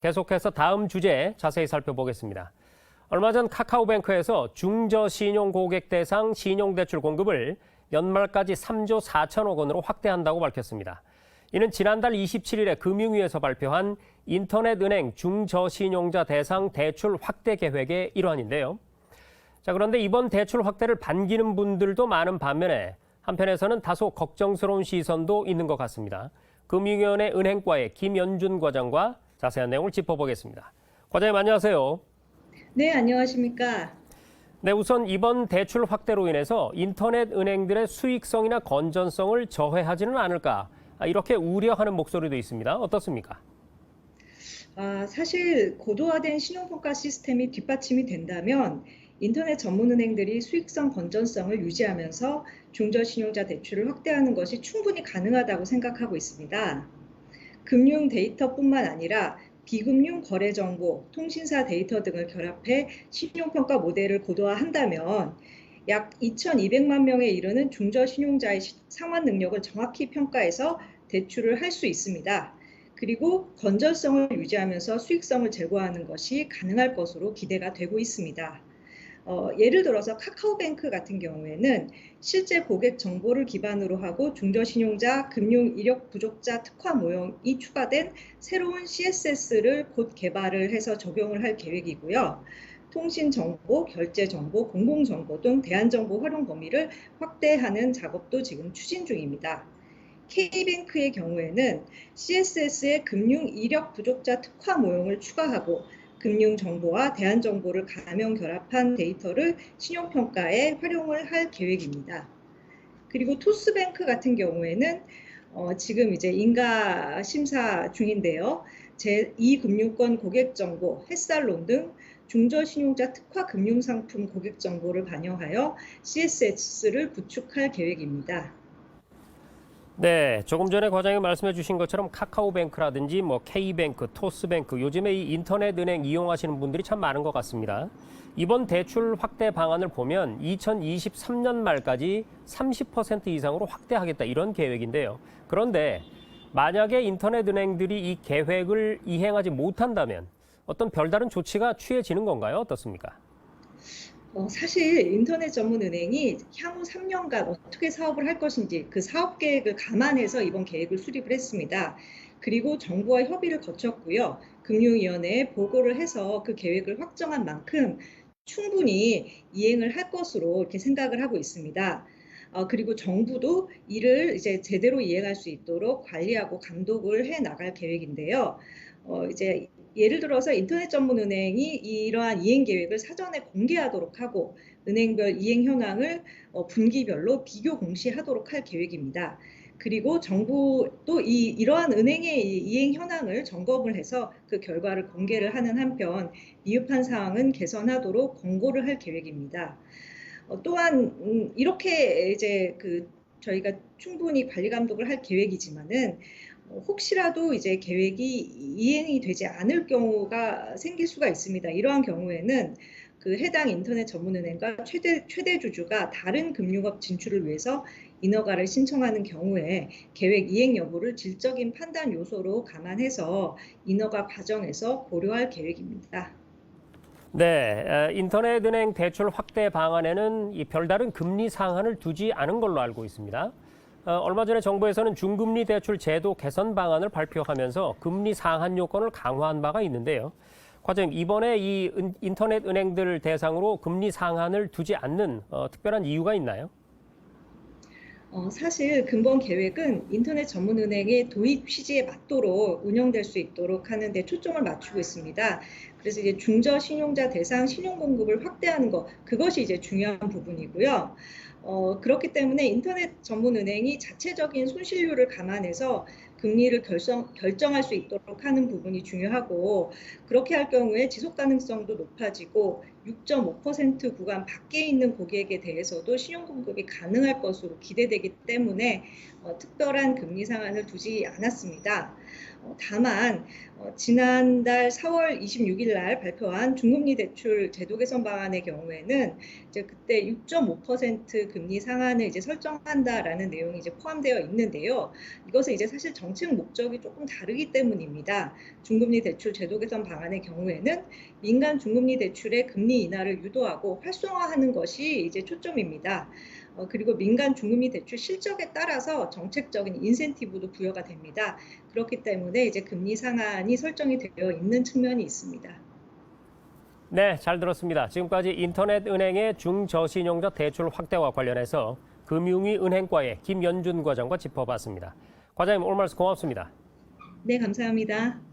계속해서 다음 주제 자세히 살펴보겠습니다. 얼마 전 카카오뱅크에서 중저신용 고객 대상 신용대출 공급을 연말까지 3조 4천억 원으로 확대한다고 밝혔습니다. 이는 지난달 27일에 금융위에서 발표한 인터넷은행 중저신용자 대상 대출 확대 계획의 일환인데요. 그런데 이번 대출 확대를 반기는 분들도 많은 반면에 한편에서는 다소 걱정스러운 시선도 있는 것 같습니다. 금융위원회 은행과의 김연준 과장과 자세한 내용을 짚어보겠습니다. 과장님 안녕하세요. 네, 안녕하십니까. 네, 우선 이번 대출 확대로 인해서 인터넷 은행들의 수익성이나 건전성을 저해하지는 않을까 이렇게 우려하는 목소리도 있습니다. 어떻습니까? 사실 고도화된 신용평가 시스템이 뒷받침이 된다면 인터넷 전문은행들이 수익성 건전성을 유지하면서 중저신용자 대출을 확대하는 것이 충분히 가능하다고 생각하고 있습니다. 금융 데이터뿐만 아니라 비금융 거래 정보, 통신사 데이터 등을 결합해 신용평가 모델을 고도화한다면 약 2,200만 명에 이르는 중저신용자의 상환 능력을 정확히 평가해서 대출을 할 수 있습니다. 그리고 건전성을 유지하면서 수익성을 제고하는 것이 가능할 것으로 기대가 되고 있습니다. 예를 들어서 카카오뱅크 같은 경우에는 실제 고객 정보를 기반으로 하고 중저신용자, 금융 이력 부족자 특화 모형이 추가된 새로운 CSS를 곧 개발을 해서 적용을 할 계획이고요. 통신 정보, 결제 정보, 공공 정보 등 대안 정보 활용 범위를 확대하는 작업도 지금 추진 중입니다. K뱅크의 경우에는 CSS의 금융 이력 부족자 특화 모형을 추가하고 금융 정보와 대안 정보를 가명 결합한 데이터를 신용평가에 활용을 할 계획입니다. 그리고 토스뱅크 같은 경우에는 지금 이제 인가 심사 중인데요. 제2금융권 고객 정보, 햇살론 등 중저신용자 특화 금융상품 고객 정보를 반영하여 CSS를 구축할 계획입니다. 네, 조금 전에 과장님 말씀해 주신 것처럼 카카오뱅크라든지 K뱅크, 토스뱅크 요즘에 이 인터넷 은행 이용하시는 분들이 참 많은 것 같습니다. 이번 대출 확대 방안을 보면 2023년 말까지 30% 이상으로 확대하겠다 이런 계획인데요. 그런데 만약에 인터넷 은행들이 이 계획을 이행하지 못한다면 어떤 별다른 조치가 취해지는 건가요? 어떻습니까? 사실 인터넷 전문 은행이 향후 3년간 어떻게 사업을 할 것인지 그 사업 계획을 감안해서 이번 계획을 수립을 했습니다. 그리고 정부와 협의를 거쳤고요. 금융위원회에 보고를 해서 그 계획을 확정한 만큼 충분히 이행을 할 것으로 이렇게 생각을 하고 있습니다. 그리고 정부도 이를 이제 제대로 이행할 수 있도록 관리하고 감독을 해 나갈 계획인데요. 이제 예를 들어서 인터넷 전문 은행이 이러한 이행 계획을 사전에 공개하도록 하고 은행별 이행 현황을 분기별로 비교 공시하도록 할 계획입니다. 그리고 정부도 이러한 은행의 이행 현황을 점검을 해서 그 결과를 공개를 하는 한편 미흡한 사항은 개선하도록 권고를 할 계획입니다. 또한 이렇게 이제 저희가 충분히 관리 감독을 할 계획이지만은 혹시라도 이제 계획이 이행이 되지 않을 경우가 생길 수가 있습니다. 이러한 경우에는 그 해당 인터넷 전문은행과 최대 주주가 다른 금융업 진출을 위해서 인허가를 신청하는 경우에 계획 이행 여부를 질적인 판단 요소로 감안해서 인허가 과정에서 고려할 계획입니다. 네, 인터넷 은행 대출 확대 방안에는 이 별다른 금리 상한을 두지 않은 걸로 알고 있습니다. 얼마 전에 정부에서는 중금리 대출 제도 개선 방안을 발표하면서 금리 상한 요건을 강화한 바가 있는데요. 과장님, 이번에 이 인터넷 은행들 대상으로 금리 상한을 두지 않는 특별한 이유가 있나요? 사실 근본 계획은 인터넷 전문은행의 도입 취지에 맞도록 운영될 수 있도록 하는 데 초점을 맞추고 있습니다. 그래서 이제 중저신용자 대상 신용 공급을 확대하는 것, 그것이 이제 중요한 부분이고요. 그렇기 때문에 인터넷 전문은행이 자체적인 손실률을 감안해서 금리를 결정할 수 있도록 하는 부분이 중요하고, 그렇게 할 경우에 지속 가능성도 높아지고 6.5% 구간 밖에 있는 고객에 대해서도 신용 공급이 가능할 것으로 기대되기 때문에 특별한 금리 상한을 두지 않았습니다. 다만 지난달 4월 26일 날 발표한 중금리 대출 제도 개선 방안의 경우에는 이제 그때 6.5% 금리 상한을 이제 설정한다라는 내용이 이제 포함되어 있는데요. 이것은 이제 사실 정책 목적이 조금 다르기 때문입니다. 중금리 대출 제도 개선 방안의 경우에는 민간 중금리 대출의 금리 인하를 유도하고 활성화하는 것이 이제 초점입니다. 그리고 민간 중금리 대출 실적에 따라서 정책적인 인센티브도 부여가 됩니다. 그렇기 때문에 이제 금리 상한이 설정이 되어 있는 측면이 있습니다. 네, 잘 들었습니다. 지금까지 인터넷 은행의 중저신용자 대출 확대와 관련해서 금융위 은행과의 김연준 과장과 짚어봤습니다. 과장님, 오늘 말씀 고맙습니다. 네, 감사합니다.